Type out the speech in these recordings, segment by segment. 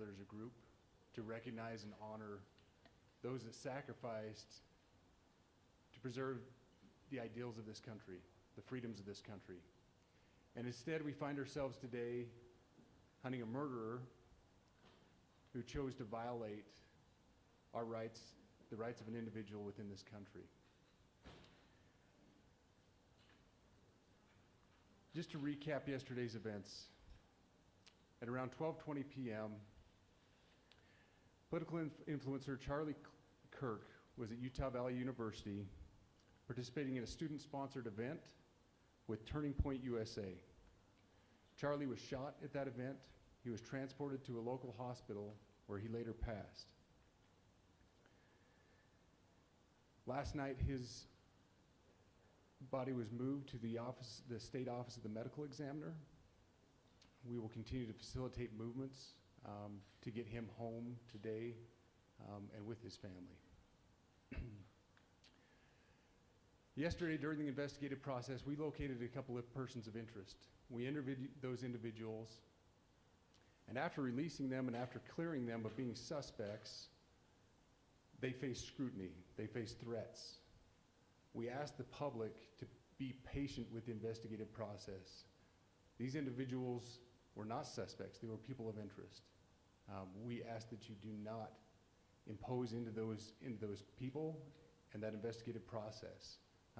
together as a group to recognize and honor those that sacrificed to preserve the ideals of this country, the freedoms of this country. And instead, we find ourselves today hunting a murderer who chose to violate our rights, the rights of an individual within this country. Just to recap yesterday's events, at around 12:20 p.m., political influencer Charlie Kirk was at Utah Valley University participating in a student-sponsored event with Turning Point USA. Charlie was shot at that event. He was transported to a local hospital where he later passed. Last night, his body was moved to the state office of the medical examiner. We will continue to facilitate movements to get him home today and with his family. Yesterday, during the investigative process, we located a couple of persons of interest. We interviewed those individuals, and after releasing them and after clearing them of being suspects, they faced scrutiny, they faced threats. We asked the public to be patient with the investigative process. These individuals were not suspects, they were people of interest. We ask that you do not impose into those people and that investigative process.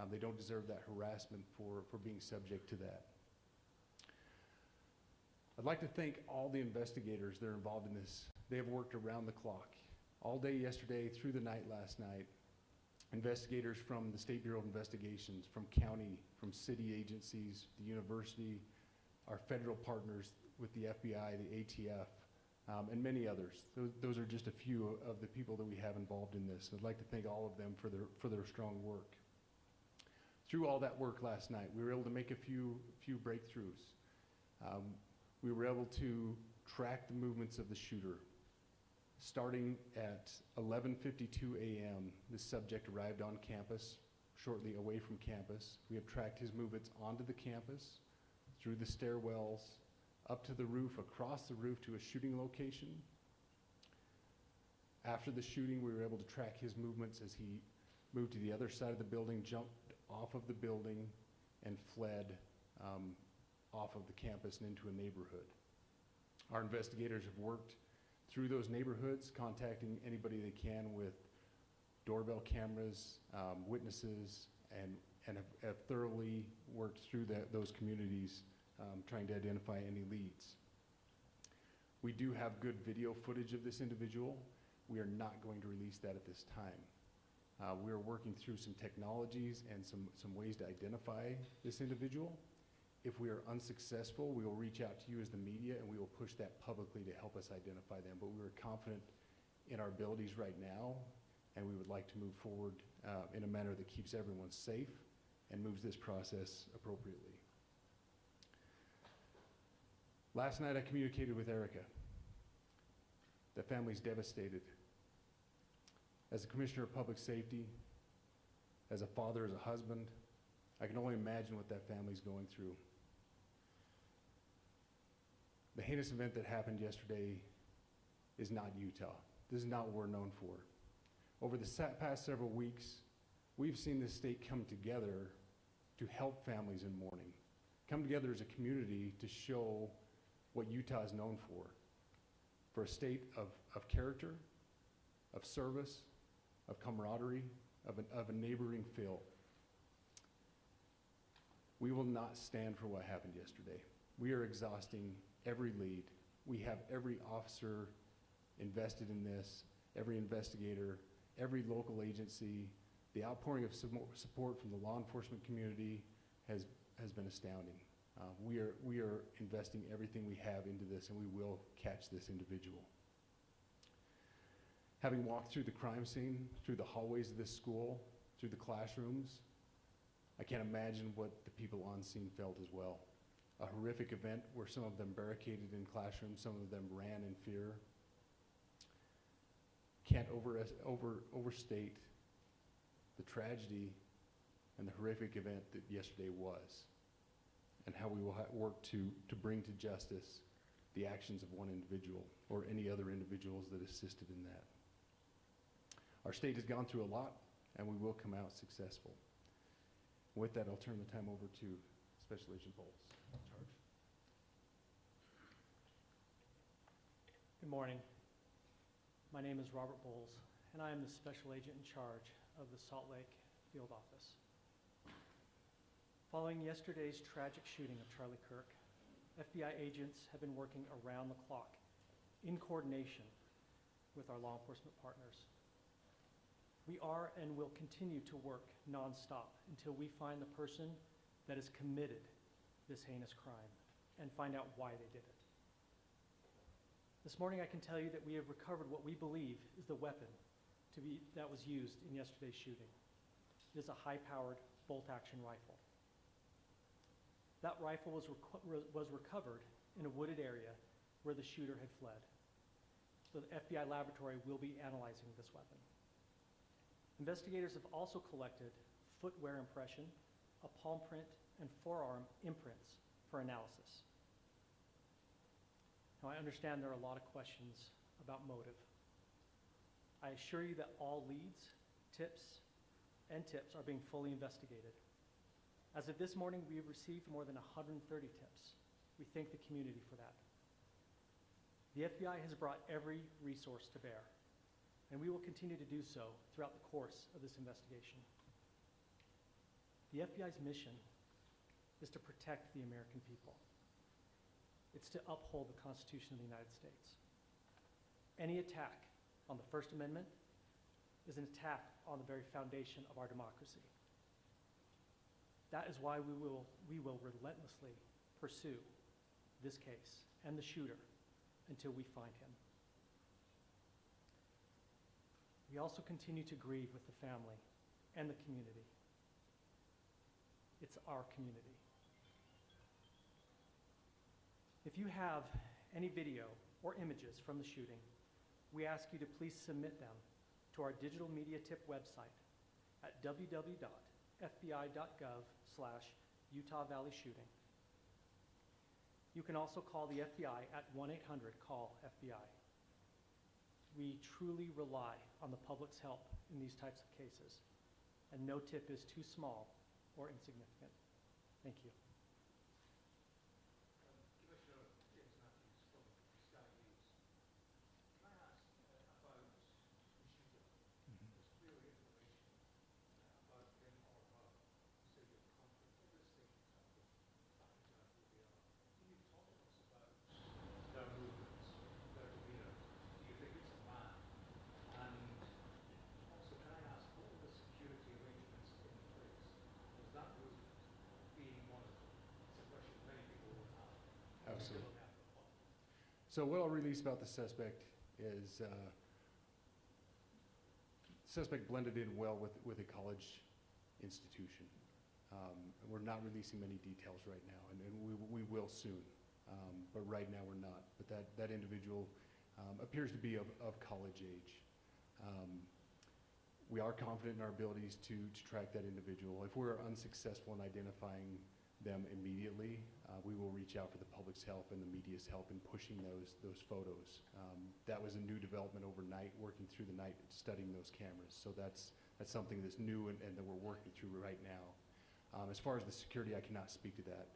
They don't deserve that harassment for being subject to that. I'd like to thank all the investigators that are involved in this. They have worked around the clock, all day yesterday, through the night last night. Investigators from the State Bureau of Investigations, from county, from city agencies, the university, our federal partners with the FBI, the ATF, and many others. Those are just a few of the people that we have involved in this. I'd like to thank all of them for their strong work. Through all that work last night, we were able to make a few breakthroughs. We were able to track the movements of the shooter. Starting at 11:52 a.m., the subject arrived on campus, shortly away from campus. We have tracked his movements onto the campus, through the stairwells, up to the roof, across the roof to a shooting location. After the shooting, we were able to track his movements as he moved to the other side of the building, jumped off of the building, and fled off of the campus and into a neighborhood. Our investigators have worked through those neighborhoods, contacting anybody they can with doorbell cameras, witnesses, and have thoroughly worked through those communities, trying to identify any leads. We do have good video footage of this individual. We are not going to release that at this time. We are working through some technologies and some ways to identify this individual. If we are unsuccessful, we will reach out to you as the media and we will push that publicly to help us identify them. But we are confident in our abilities right now, and we would like to move forward in a manner that keeps everyone safe and moves this process appropriately. Last night I communicated with Erica. The family's devastated. As a commissioner of public safety, as a father, as a husband, I can only imagine what that family's going through. The heinous event that happened yesterday is not Utah. This is not what we're known for. Over the past several weeks, we've seen this state come together to help families in mourning, come together as a community to show what Utah is known for a state of character, of service, of camaraderie, of a neighboring feel. We will not stand for what happened yesterday. We are exhausting every lead. We have every officer invested in this, every investigator, every local agency. The outpouring of support from the law enforcement community has been astounding. We are investing everything we have into this, and we will catch this individual. Having walked through the crime scene, through the hallways of this school, through the classrooms, I can't imagine what the people on scene felt as well. A horrific event where some of them barricaded in classrooms, some of them ran in fear. Can't overstate the tragedy and the horrific event that yesterday was, and how we will work to bring to justice the actions of one individual or any other individuals that assisted in that. Our state has gone through a lot, and we will come out successful. With that, I'll turn the time over to Special Agent Bowles. Charge. Good morning. My name is Robert Bowles, and I am the Special Agent in charge of the Salt Lake Field Office. Following yesterday's tragic shooting of Charlie Kirk, FBI agents have been working around the clock in coordination with our law enforcement partners. We are and will continue to work nonstop until we find the person that has committed this heinous crime and find out why they did it. This morning I can tell you that we have recovered what we believe is the weapon that was used in yesterday's shooting. It is a high-powered bolt-action rifle. That rifle was recovered in a wooded area where the shooter had fled. The FBI laboratory will be analyzing this weapon. Investigators have also collected footwear impression, a palm print, and forearm imprints for analysis. Now, I understand there are a lot of questions about motive. I assure you that all leads, tips are being fully investigated. As of this morning, we have received more than 130 tips. We thank the community for that. The FBI has brought every resource to bear, and we will continue to do so throughout the course of this investigation. The FBI's mission is to protect the American people. It's to uphold the Constitution of the United States. Any attack on the First Amendment is an attack on the very foundation of our democracy. That is why we will relentlessly pursue this case and the shooter until we find him. We also continue to grieve with the family and the community. It's our community. If you have any video or images from the shooting, we ask you to please submit them to our digital media tip website at www.fbi.gov/Utah Valley Shooting. You can also call the FBI at 1-800-CALL-FBI. We truly rely on the public's help in these types of cases, and no tip is too small or insignificant. Thank you. Commissioner James Matthews from Sky News. Can I ask about the shooter? There's clearly information about him or her. You say you're confident of this thing in terms of factors out who they are. Can you talk to us about their movements, their demeanor? Do you think it's a man? And also, can I ask, what were the security arrangements in place? Was that route being monitored? It's a question many people will have. Absolutely. So what I'll release about the suspect is suspect blended in well with a college institution. We're not releasing many details right now, and we will soon, but right now we're not. But that individual appears to be of college age. We are confident in our abilities to track that individual. If we're unsuccessful in identifying them immediately, we will reach out for the public's help and the media's help in pushing those photos. That was a new development overnight, working through the night, studying those cameras. So that's something that's new and that we're working through right now. As far as the security, I cannot speak to that.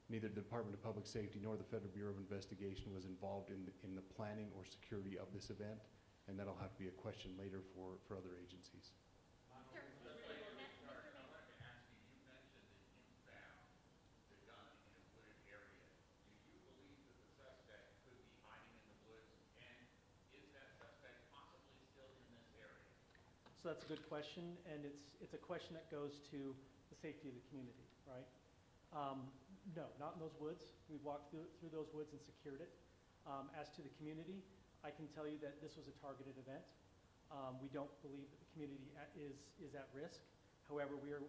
Neither the Department of Public Safety nor the Federal Bureau of Investigation was involved in the planning or security of this event, and that'll have to be a question later for other agencies. So that's a good question, and it's a question that goes to the safety of the community, right? No, not in those woods. We've walked through those woods and secured it. As to the community, I can tell you that this was a targeted event. We don't believe that the community is at risk. However, we are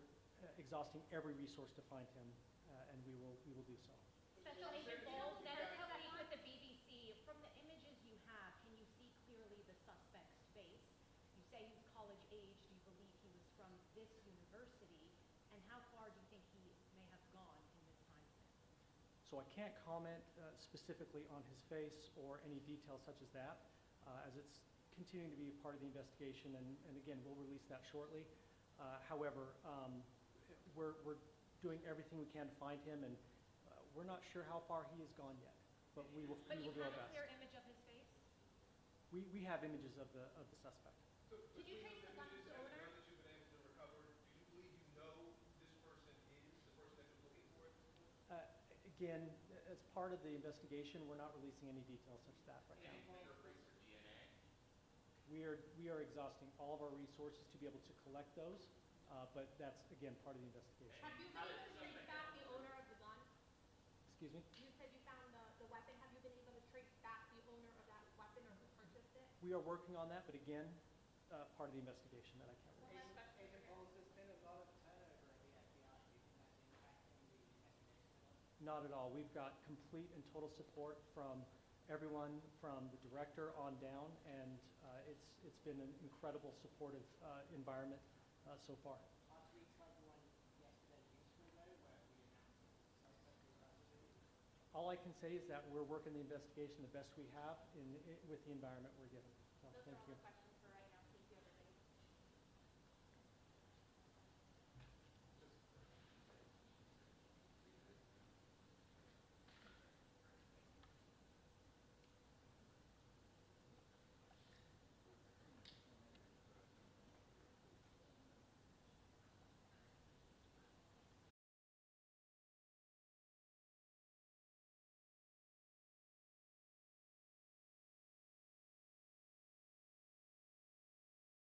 exhausting every resource to find him, and we will do so. Special Agent Bowles, that is how we with the BBC. From the images you have, can you see clearly the suspect's face? You say he's college age. Do you believe he was from this university? And how far do you think he may have gone in this time span? So So I can't comment specifically on his face or any details such as that, as it's continuing to be a part of the investigation, and again, we'll release that shortly. However, we're doing everything we can to find him, and we're not sure how far he has gone yet, but we will But you do our have a best. clear image of his face? We have images of the suspect. So Did you between trace those the gun's images and the owner? gun that you've been able to recover, do you believe you know who this person is, the person that you're looking for at this point? Again, as part of the investigation, we're not releasing any details such as that right now. Fingerprints or DNA? We are exhausting all of our resources to be able to collect those, but that's, again, part of the investigation. Have you been able to trace back the owner of the gun? Excuse me? You said you found the weapon. Have you been able to trace back the owner of that weapon or who purchased it? We are working on that, but again, part of the investigation that I can't release. Agent Bowles, there's been a lot of turnover at the FBI. Do you think that's impacting the investigation? Not at all. We've got complete and total support from everyone from the director on down, and it's been an incredible supportive environment so far. Our tweets like the one yesterday useful though, where we announced that the suspect was custody. All I can say is that we're working the investigation the best we have with the environment we're given. So, Those are thank all you. the questions